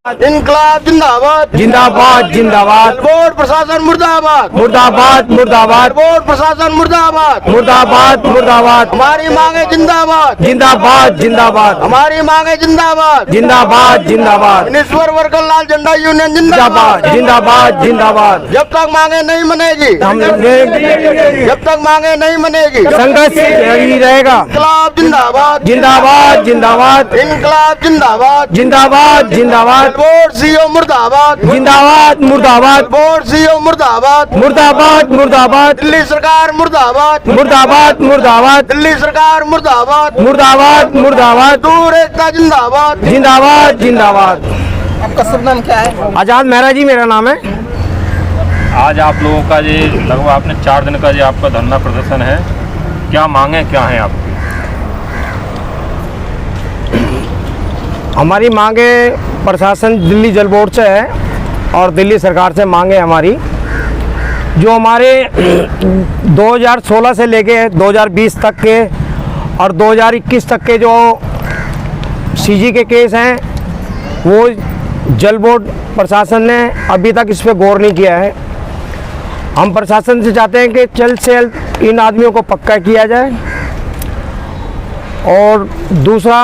इनकलाब जिंदाबाद जिंदाबाद जिंदाबाद। बोर्ड प्रशासन मुर्दाबाद मुर्दाबाद मुर्दाबाद। बोर्ड प्रशासन मुर्दाबाद मुर्दाबाद मुर्दाबाद। हमारी मांगे जिंदाबाद जिंदाबाद जिंदाबाद। हमारी मांगे जिंदाबाद जिंदाबाद जिंदाबाद। ईश्वर वर्कर लाल झंडा यूनियन जिंदाबाद जिंदाबाद जिंदाबाद। जब तक मांगे नहीं मनेगी जब तक मांगे नहीं मनेगी संघर्ष जारी रहेगा। इनकलाब जिंदाबाद जिंदाबाद जिंदाबाद। इनकलाब जिंदाबाद जिंदाबाद जिंदाबाद। बोर्ड सीओ मुर्दाबाद जिंदाबाद मुर्दाबाद। बोर्ड सीओ मुर्दाबाद मुर्दाबाद मुर्दाबाद। दिल्ली सरकार मुर्दाबाद मुर्दाबाद मुर्दाबाद। दिल्ली सरकार मुर्दाबाद मुर्दाबाद मुर्दाबाद। दूर एकता जिंदाबाद जिंदाबाद जिंदाबाद। आपका शुभ नाम क्या है? आजाद मेहरा जी मेरा नाम है। आज आप लोगों का ये लगभग आपने 4 दिन का ये आपका धरना प्रदर्शन है, क्या मांगे क्या हैं आपकी? हमारी मांगे प्रशासन दिल्ली जल बोर्ड से है और दिल्ली सरकार से मांगे हमारी जो हमारे 2016 से लेके 2020 तक के और 2021 तक के जो सीजी के केस हैं वो जल बोर्ड प्रशासन ने अभी तक इस पर गौर नहीं किया है। हम प्रशासन से चाहते हैं कि जल्द से जल्द इन आदमियों को पक्का किया जाए। और दूसरा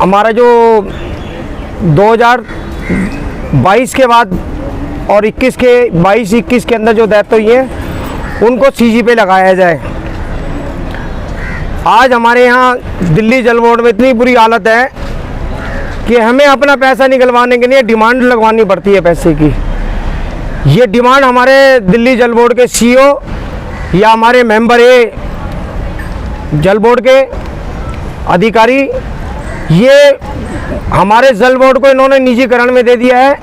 हमारा जो 2022 के बाद और 22-21 के अंदर जो डेथ हुई है उनको सीजी पे लगाया जाए। आज हमारे यहाँ दिल्ली जल बोर्ड में इतनी बुरी हालत है कि हमें अपना पैसा निकलवाने के लिए डिमांड लगवानी पड़ती है पैसे की। ये डिमांड हमारे दिल्ली जल बोर्ड के सीईओ या हमारे मेंबर ए जल बोर्ड के अधिकारी ये हमारे जल बोर्ड को इन्होंने निजीकरण में दे दिया है।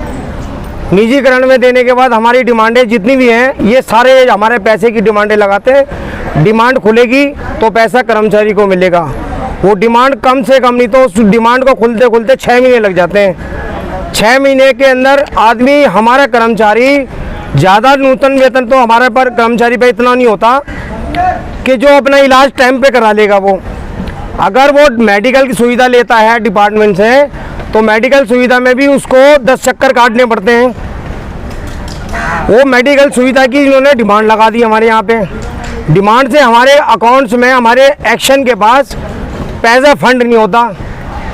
निजीकरण में देने के बाद हमारी डिमांडें जितनी भी हैं ये सारे हमारे पैसे की डिमांडें लगाते हैं। डिमांड खुलेगी तो पैसा कर्मचारी को मिलेगा। वो डिमांड कम से कम नहीं तो उस डिमांड को खुलते खुलते 6 महीने लग जाते हैं। 6 महीने के अंदर आदमी हमारा कर्मचारी ज़्यादा नूतन वेतन तो हमारे पर कर्मचारी पे इतना नहीं होता कि जो अपना इलाज टाइम पे करा लेगा। वो अगर वो मेडिकल की सुविधा लेता है डिपार्टमेंट से तो मेडिकल सुविधा में भी उसको 10 चक्कर काटने पड़ते हैं। वो मेडिकल सुविधा की इन्होंने डिमांड लगा दी हमारे यहाँ पे। डिमांड से हमारे अकाउंट्स में हमारे एक्शन के पास पैसा फंड नहीं होता।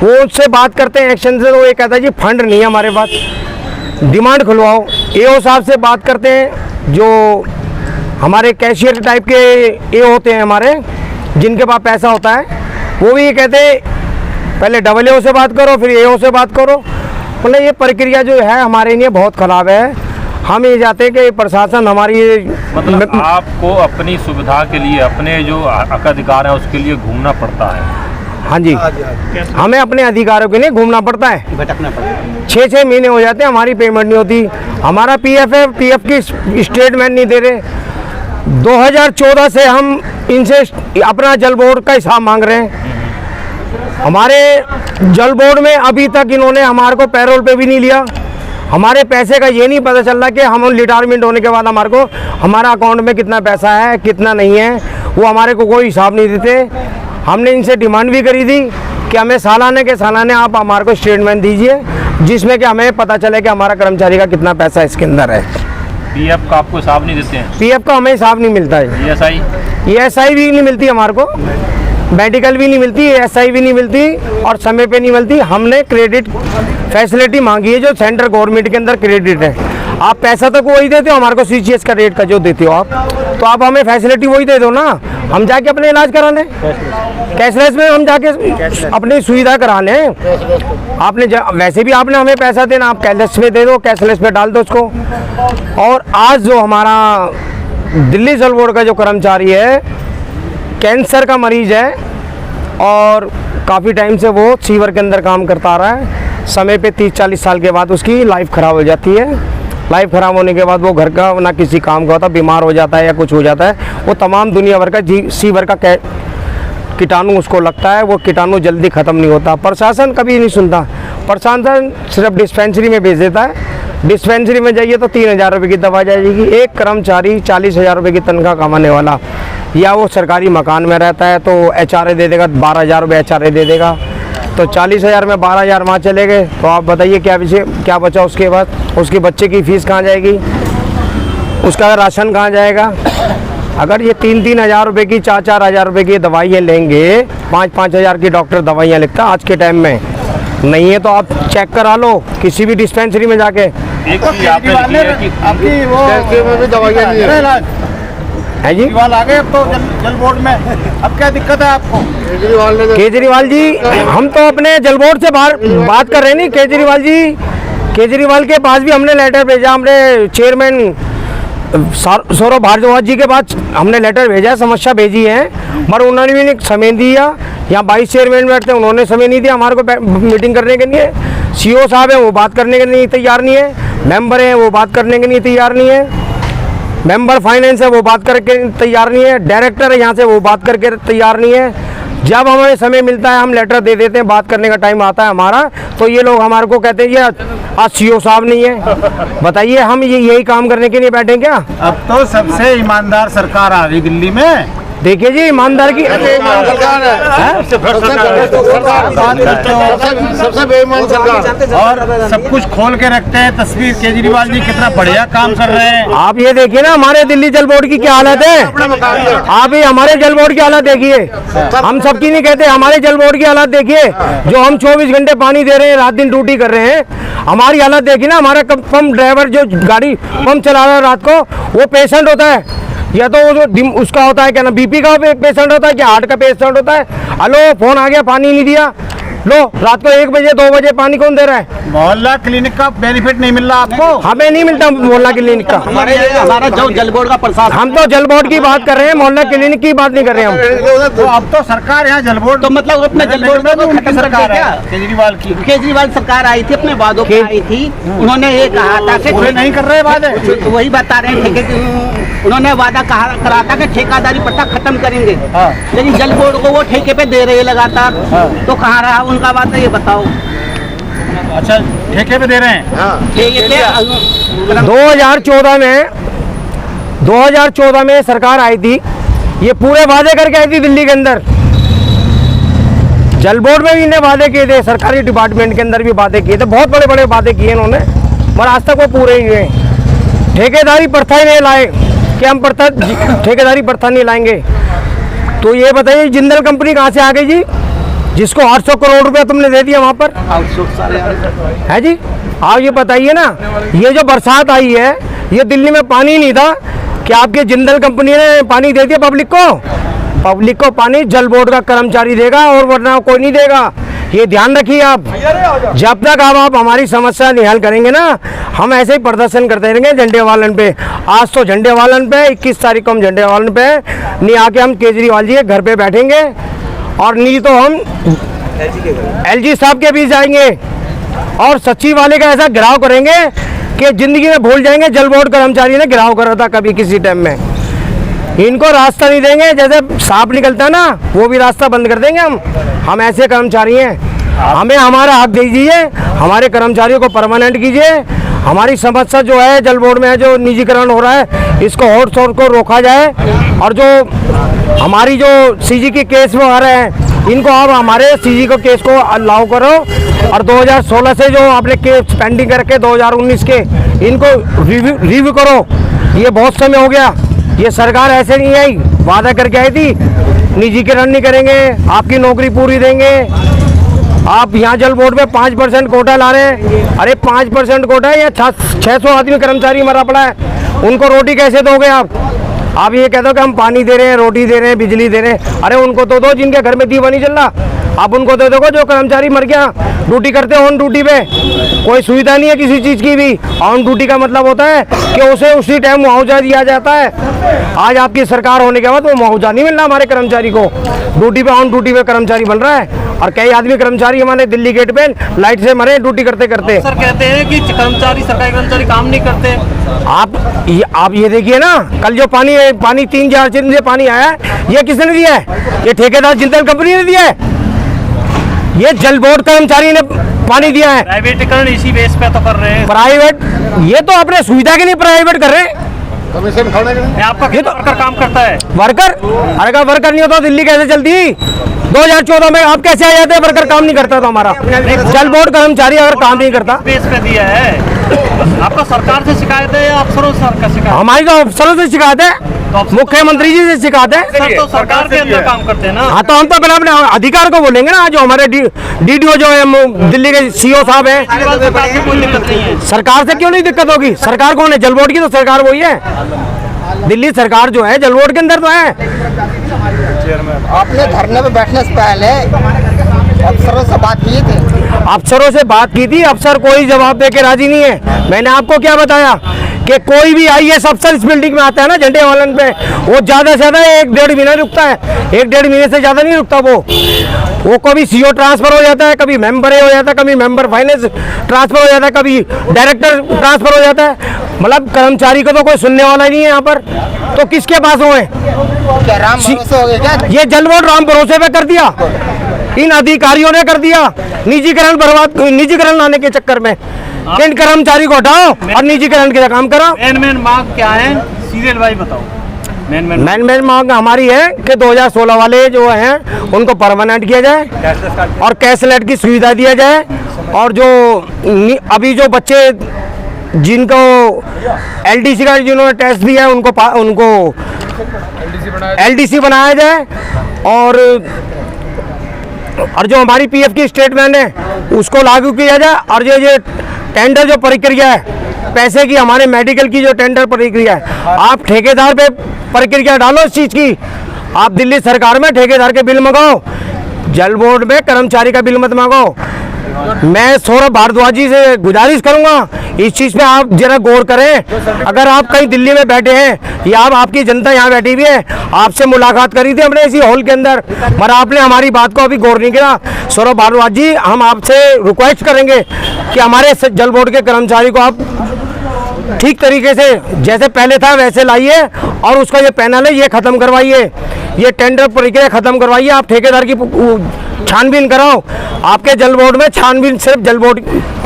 वो उससे बात करते हैं एक्शन से तो ये कहता है जी फंड नहीं है हमारे पास, डिमांड खुलवाओ। एओ साहब से बात करते हैं जो हमारे कैशियर टाइप के ए होते हैं हमारे जिनके पास पैसा होता है, वो भी ये कहते पहले AAO से बात करो फिर एओ से बात करो। मतलब ये प्रक्रिया जो है हमारे लिए बहुत ख़राब है। हम ये चाहते हैं कि प्रशासन हमारी मतलब आपको अपनी सुविधा के लिए अपने जो हक अधिकार है उसके लिए घूमना पड़ता है। हाँ जी, हमें अपने अधिकारों के लिए घूमना पड़ता है। भटकना पड़ता है। 6-6 महीने हो जाते हैं हमारी पेमेंट नहीं होती। हमारा पीएफ है, पीएफ की स्टेटमेंट नहीं दे रहे। 2014 से हम इनसे अपना जल बोर्ड का हिसाब मांग रहे हैं। हमारे जल बोर्ड में अभी तक इन्होंने हमारे को पैरोल पे भी नहीं लिया। हमारे पैसे का ये नहीं पता चल रहा कि हम रिटायरमेंट होने के बाद हमारे को हमारा अकाउंट में कितना पैसा है कितना नहीं है, वो हमारे को कोई हिसाब नहीं देते। हमने इनसे डिमांड भी करी थी कि हमें सालाने के सालाने आप हमारे को स्टेटमेंट दीजिए जिसमें कि हमें पता चले कि हमारा कर्मचारी का कितना पैसा इसके अंदर है। पीएफ का आपको हिसाब नहीं देते हैं? पीएफ का हमें हिसाब नहीं मिलता है। ईएसआई भी नहीं मिलती हमारे को, मेडिकल भी नहीं मिलती, एसआई भी नहीं मिलती और समय पे नहीं मिलती। हमने क्रेडिट फैसिलिटी मांगी है जो सेंट्रल गवर्नमेंट के अंदर क्रेडिट है। आप पैसा तो वही देते हो हमारे को, सीजीएस का रेट का जो देते हो आप, तो आप हमें फैसिलिटी वही दे दो ना, हम जाके अपने इलाज करा लें। कैशलेस में हम जाके अपनी सुविधा करा लें। आपने वैसे भी आपने हमें पैसा देना, आप कैशलेस में दे दो, कैशलेस में डाल दो उसको। और आज जो हमारा दिल्ली जल बोर्ड का जो कर्मचारी है कैंसर का मरीज है और काफ़ी टाइम से वो सीवर के अंदर काम करता आ रहा है। समय पे 30-40 साल के बाद उसकी लाइफ ख़राब हो जाती है। लाइफ ख़राब होने के बाद वो घर का ना किसी काम का होता, बीमार हो जाता है या कुछ हो जाता है। वो तमाम दुनिया भर का सीवर का कीटाणु उसको लगता है, वो कीटाणु जल्दी ख़त्म नहीं होता। प्रशासन कभी नहीं सुनता। प्रशासन सिर्फ डिस्पेंसरी में भेज देता है। डिस्पेंसरी में जाइए तो 3000 रुपये की दवा जाएगी। एक कर्मचारी 40,000 रुपये की तनख्वाह कमाने वाला या वो सरकारी मकान में रहता है तो HRA दे देगा, 12,000 रुपये HRA दे देगा। तो 40,000 में 12,000 वहाँ चले गए, तो आप बताइए क्या विषय क्या बचा उसके बाद? उसके बच्चे की फीस कहाँ जाएगी, उसका राशन कहाँ जाएगा? अगर ये 3-3 हज़ार रुपये की 4-4 हज़ार रुपये की दवाइयाँ लेंगे, 5-5 हज़ार की डॉक्टर दवाइयाँ लिखता आज के टाइम में, नहीं है तो आप चेक करा लो किसी भी डिस्पेंसरी में जाके। एक चीज आपने लिखी है कि आपकी वो में भी दवाइयाँ नहीं है है जी। केजरीवाल आ गए अब तो जल बोर्ड में, अब क्या दिक्कत है आपको? केजरीवाल ने केजरीवाल जी, हम तो अपने जल बोर्ड से बाहर बात कर रहे हैं। नहीं केजरीवाल जी, केजरीवाल के पास भी हमने लेटर भेजा, हमने चेयरमैन सौरभ भारद्वाज जी के पास हमने लेटर भेजा, समस्या भेजी है, मगर उन्होंने भी नहीं समय दिया। यहाँ 22 चेयरमैन बैठते हैं, उन्होंने समय नहीं दिया हमारे को मीटिंग करने के लिए। सीओ साहब हैं वो बात करने के लिए तैयार नहीं है, मेंबर हैं वो बात करने के लिए तैयार नहीं है, मेंबर फाइनेंस है वो बात करके तैयार नहीं है, डायरेक्टर है यहाँ से वो बात करके तैयार नहीं है। जब हमें समय मिलता है हम लेटर दे देते हैं, बात करने का टाइम आता है हमारा, तो ये लोग हमारे को कहते हैं ये आज सीओ साहब नहीं है। बताइए हम यही काम करने के लिए बैठे क्या? अब तो सबसे ईमानदार सरकार आ रही दिल्ली में। देखिए जी, ईमानदार की सबसे बेईमान सरकार, और सब कुछ खोल के रखते हैं तस्वीर। केजरीवाल जी कितना बढ़िया काम कर रहे हैं। आप ये देखिए ना हमारे दिल्ली जल बोर्ड की क्या हालत है, आप ये हमारे जल बोर्ड की हालत देखिए। हम सबकी नहीं कहते, हमारे जल बोर्ड की हालत देखिए। जो हम 24 घंटे पानी दे रहे हैं, रात दिन ड्यूटी कर रहे हैं, हमारी हालत देखिए ना। हमारा पंप ड्राइवर जो गाड़ी पंप चला रहा है रात को, वो पेशेंट होता है, या तो वो जो उसका होता है क्या ना, बीपी का पेशेंट होता है, क्या हार्ट का पेशेंट होता है। हेलो फोन आ गया, पानी नहीं दिया, लो रात को 1 बजे 2 बजे पानी कौन दे रहा है? मोहल्ला क्लिनिक का बेनिफिट नहीं मिल रहा आपको? हमें नहीं मिलता मोहल्ला क्लिनिक का। हमारा जो जल बोर्ड का प्रसाद, हम तो जल बोर्ड की बात कर रहे हैं, मोहल्ला क्लिनिक की बात नहीं कर रहे हम। तो अब तो सरकार यहाँ जल बोर्ड, तो मतलब अपने जल बोर्ड में खत्म सरकार है केजरीवाल की। केजरीवाल सरकार आई थी, अपने वादों पे आई थी। उन्होंने ये कहा था कि पूरे नहीं कर रहे वादे, वही बता रहे हैं ठेके, उन्होंने वादा करा था कि ठेकेदारी प्रथा खत्म करेंगे, लेकिन जल बोर्ड को वो ठेके पे दे रहे हैं लगातार। तो कहाँ रहा उनका वादा, ये बताओ। अच्छा ठेके पे दे रहे हैं। 2014 में सरकार आई थी, ये पूरे वादे करके आई थी दिल्ली के अंदर। जल बोर्ड में भी इन्हें वादे किए थे, सरकारी डिपार्टमेंट के अंदर भी वादे किए थे, बहुत बड़े बड़े वादे किए इन्होंने, मगर आज तक वो पूरे ही हुए। ठेकेदारी प्रथा ही नहीं लाए कि हम ठेकेदारी प्रथा नहीं लाएंगे। तो ये बताइए जिंदल कंपनी कहाँ से आ गई जी, जिसको 800 करोड़ रुपया तुमने दे दिया वहाँ पर, है जी? आप ये बताइए ना, ये जो बरसात आई है, ये दिल्ली में पानी नहीं था, क्या आपके जिंदल कंपनी ने पानी दे दिया पब्लिक को? पब्लिक को पानी जल बोर्ड का कर्मचारी देगा, और वरना कोई नहीं देगा। ये ध्यान रखिए आप। जब तक आप हमारी समस्या नहीं हल करेंगे ना, हम ऐसे ही प्रदर्शन करते रहेंगे झंडे वालन पे। आज तो झंडे वालन पे, 21 तारीख को हम झंडे वालन पे नहीं आके हम केजरीवाल जी के घर पे बैठेंगे, और नहीं तो हम एलजी साहब के बीच जाएंगे और सचिव वाले का ऐसा घिराव करेंगे कि जिंदगी में भूल जाएंगे जल बोर्ड कर्मचारी ने घिराव करा था कभी किसी टाइम में। इनको रास्ता नहीं देंगे, जैसे सांप निकलता है ना, वो भी रास्ता बंद कर देंगे हम ऐसे कर्मचारी हैं। हमें हमारा हक दीजिए, हमारे कर्मचारियों को परमानेंट कीजिए। हमारी समस्या जो है जल बोर्ड में है, जो निजीकरण हो रहा है, इसको और शोर को रोका जाए, और जो हमारी जो सीजी के केस में आ रहे हैं, इनको आप हमारे सीजी को केस को अलाउ करो, और 2016 से जो आपने केस पेंडिंग करके 2019 के, इनको रिव्यू करो। ये बहुत समय हो गया, ये सरकार ऐसे नहीं आई, वादा करके आई थी निजीकरण नहीं करेंगे, आपकी नौकरी पूरी देंगे। आप यहाँ जल बोर्ड में 5% कोटा ला रहे हैं। अरे 5% कोटा है, या 600 आदमी कर्मचारी मरा पड़ा है, उनको रोटी कैसे दोगे आप ये कह दो कि हम पानी दे रहे हैं, रोटी दे रहे हैं, बिजली दे रहे हैं। अरे उनको तो दो जिनके घर में दीवा नहीं चल रहा, आप उनको दे दोगे। जो कर्मचारी मर गया, ड्यूटी करते ऑन ड्यूटी पे, कोई सुविधा नहीं है किसी चीज़ की भी। ऑन ड्यूटी का मतलब होता है कि उसे उसी टाइम मुआवजा दिया जाता है। आज आपकी सरकार होने के बाद वो मुआवजा नहीं मिल रहा हमारे कर्मचारी को। ड्यूटी पे ऑन ड्यूटी पे कर्मचारी बन रहा है, और कई आदमी कर्मचारी हमारे दिल्ली गेट पे लाइट से मरे ड्यूटी करते करते। सर कहते हैं कि सरकारी कर्मचारी काम नहीं करते। आप ये देखिए ना, कल जो पानी 3-4 दिन से पानी आया है, ये किसने दिया है? ये ठेकेदार जिंदल कंपनी ने दिया है, ये जल बोर्ड कर्मचारी ने पानी दिया है। प्राइवेटीकरण इसी बेस पे तो कर रहे हैं। प्राइवेट, ये तो अपने सुविधा के लिए प्राइवेट कर रहे हैं। कमीशन खाने के लिए आपका वर्कर काम करता है। वर्कर, अरे का वर्कर नहीं होता दिल्ली कैसे चलती? 2014 में आप कैसे आ जाते हैं? वर्कर काम नहीं करता था हमारा, जल बोर्ड कर्मचारी अगर काम नहीं करता। बेस पे दिया है आपको सरकार से शिकायत है या अफसरों से शिकायत? हमारी तो अफसरों से शिकायत है, मुख्यमंत्री जी से शिकायत है। सर तो सरकार के अंदर काम करते हैं ना। हाँ, तो हम तो अपने अधिकार को बोलेंगे ना। जो हमारे DDO जो है दिल्ली के CO साहब है, सरकार से कोई दिक्कत नहीं है। सरकार से क्यों नहीं दिक्कत होगी? सरकार कौन है? जल बोर्ड की तो सरकार वही है, दिल्ली सरकार जो है जल बोर्ड के अंदर तो है। आपने धरने पे बैठने से पहले अफसरों से बात की थी? अफसरों से बात की थी, अफसर कोई जवाब दे के राजी नहीं है। मैंने आपको क्या बताया कि कोई भी IAS अफसर इस बिल्डिंग में आता है ना झंडे वालन पे, वो ज्यादा से ज्यादा 1-1.5 महीना रुकता है, 1-1.5 महीने से ज्यादा नहीं रुकता। वो कभी CO ट्रांसफर हो जाता है, कभी मेंबर हो जाता है, कभी मेंबर फाइनेंस ट्रांसफर हो जाता है, कभी डायरेक्टर ट्रांसफर हो जाता है। मतलब कर्मचारी को तो कोई सुनने वाला नहीं है यहाँ पर, तो किसके पास हो है? क्या राम भरोसे हो गए क्या? ये जल बोर्ड राम भरोसे पे कर दिया, इन अधिकारियों ने कर दिया। निजीकरण लाने के चक्कर में इन कर्मचारी को हटाओ और निजीकरण के काम करो। मेन मांग क्या है? सीरियल वाइज बताओ। मेन मांग हमारी है कि 2016 वाले जो हैं उनको परमानेंट किया जाए और कैशलेट की सुविधा दिया जाए। और जो अभी जो बच्चे जिनको LDC का जिन्होंने टेस्ट दिया है उनको LDC बनाया जाए। और जो हमारी PF की स्टेटमेंट है उसको लागू किया जाए। और ये टेंडर जो प्रक्रिया है पैसे की, हमारे मेडिकल की जो टेंडर प्रक्रिया है, आप ठेकेदार पे प्रक्रिया डालो इस चीज़ की। आप दिल्ली सरकार में ठेकेदार के बिल मंगाओ, जल बोर्ड में कर्मचारी का बिल मत मंगाओ। मैं सौरभ भारद्वाज जी से गुजारिश करूंगा इस चीज़ पे आप जरा गौर करें। अगर आप कहीं दिल्ली में बैठे हैं या आपकी जनता यहाँ बैठी हुई है, आपसे मुलाकात करी थी हमने इसी हॉल के अंदर, मगर आपने हमारी बात को अभी गौर नहीं किया। सौरभ भारद्वाज जी, हम आपसे रिक्वेस्ट करेंगे कि हमारे जल बोर्ड के कर्मचारी को आप ठीक तरीके से जैसे पहले था वैसे लाइए और उसका ये पैनल है ये ख़त्म करवाइए, ये टेंडर प्रक्रिया ख़त्म करवाइए। आप ठेकेदार की छानबीन कराओ। आपके जल बोर्ड में छानबीन सिर्फ जल बोर्ड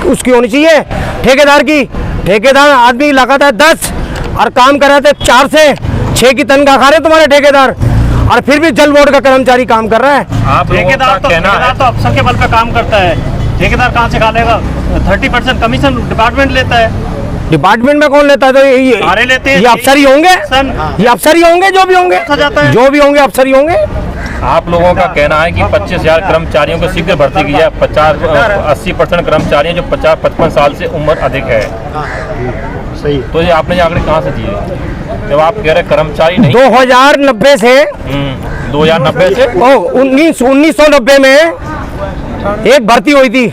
उसकी होनी चाहिए, ठेकेदार की। ठेकेदार आदमी लगातार 10 और काम कर रहे थे 4 से 6 की तनख्वाह खा रहे तुम्हारे ठेकेदार, और फिर भी जल बोर्ड का कर्मचारी काम कर रहा है। आप ठेकेदार तो अफसर के बल पे काम करता है, ठेकेदार कहाँ से खा लेगा? 30% कमीशन डिपार्टमेंट लेता है। डिपार्टमेंट में कौन लेता है? तो सारे लेते हैं। ये अफसर ही होंगे, ये अफसर ही होंगे, जो भी होंगे, जो भी होंगे अफसर ही होंगे। आप लोगों का कहना है कि 25,000 कर्मचारियों को शीघ्र भर्ती की जाए। 80% कर्मचारी जो 50-55 साल से उम्र अधिक है। सही। तो ये आपने आंकड़े कहाँ से दिए जब आप कह रहे कर्मचारी नहीं? 2090 से 2090 से 1990 में एक भर्ती हुई थी,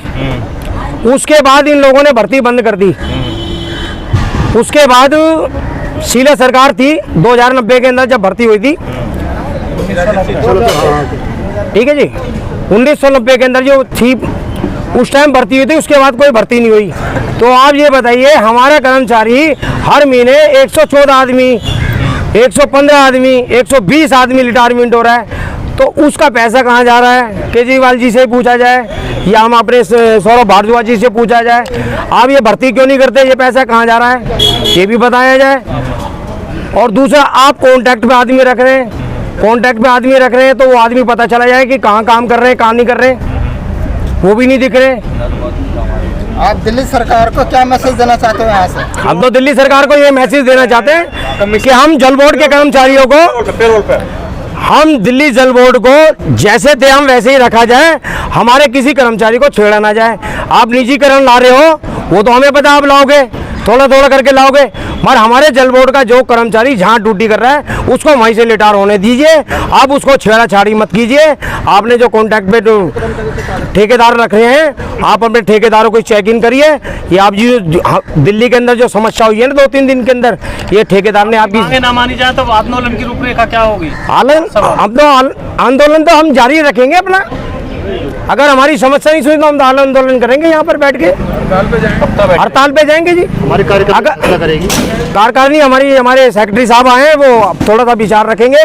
उसके बाद इन लोगों ने भर्ती बंद कर दी। उसके बाद शीला सरकार थी 2090 के अंदर जब भर्ती हुई थी, ठीक है जी, 1990 के अंदर जो थी उस टाइम भर्ती हुई थी, उसके बाद कोई भर्ती नहीं हुई। तो आप ये बताइए, हमारा कर्मचारी हर महीने 114 आदमी, 115 आदमी, 120 आदमी रिटायरमेंट हो रहा है, तो उसका पैसा कहाँ जा रहा है? केजरीवाल जी से पूछा जाए या हम अपने सौरभ भारद्वाज जी से पूछा जाए, आप ये भर्ती क्यों नहीं करते, ये पैसा कहाँ जा रहा है, ये भी बताया जाए। और दूसरा, आप कॉन्टैक्ट में आदमी रख रहे हैं, कॉन्टैक्ट में आदमी रख रहे हैं तो वो आदमी पता चला जाए कि कहाँ काम कर रहे हैं, कहाँ नहीं कर रहे, वो भी नहीं दिख रहे। आप दिल्ली सरकार को क्या मैसेज देना चाहते हो यहाँ से? हम तो दिल्ली सरकार को ये मैसेज देना चाहते हैं कि हम जल बोर्ड के कर्मचारियों को, हम दिल्ली जल बोर्ड को जैसे थे हम वैसे ही रखा जाए, हमारे किसी कर्मचारी को छेड़ा ना जाए। आप निजीकरण ला रहे हो वो तो हमें पता, आप लाओगे थोड़ा थोड़ा करके लाओगे, मगर हमारे जल बोर्ड का जो कर्मचारी जहाँ ड्यूटी कर रहा है उसको वहीं से रिटायर होने दीजिए। आप उसको छेड़ाछाड़ी मत कीजिए। आपने जो कॉन्टैक्ट पे ठेकेदार रख रहे हैं, आप अपने ठेकेदारों को चेक इन करिए। ये आप जी दिल्ली के अंदर जो समस्या हुई है ना 2-3 दिन के अंदर, ये ठेकेदार ने आपकी ना मानी जाए तो आंदोलन की रूपरेखा क्या होगी? आंदोलन तो हम जारी रखेंगे अपना। अगर हमारी समस्या नहीं सुनी तो हम आंदोलन करेंगे यहाँ पर बैठ के, हड़ताल पे जाएंगे जी। हमारी कार्यकारिणी कार्यकारिणी हमारे सेक्रेटरी साहब आए हैं, वो थोड़ा सा विचार रखेंगे।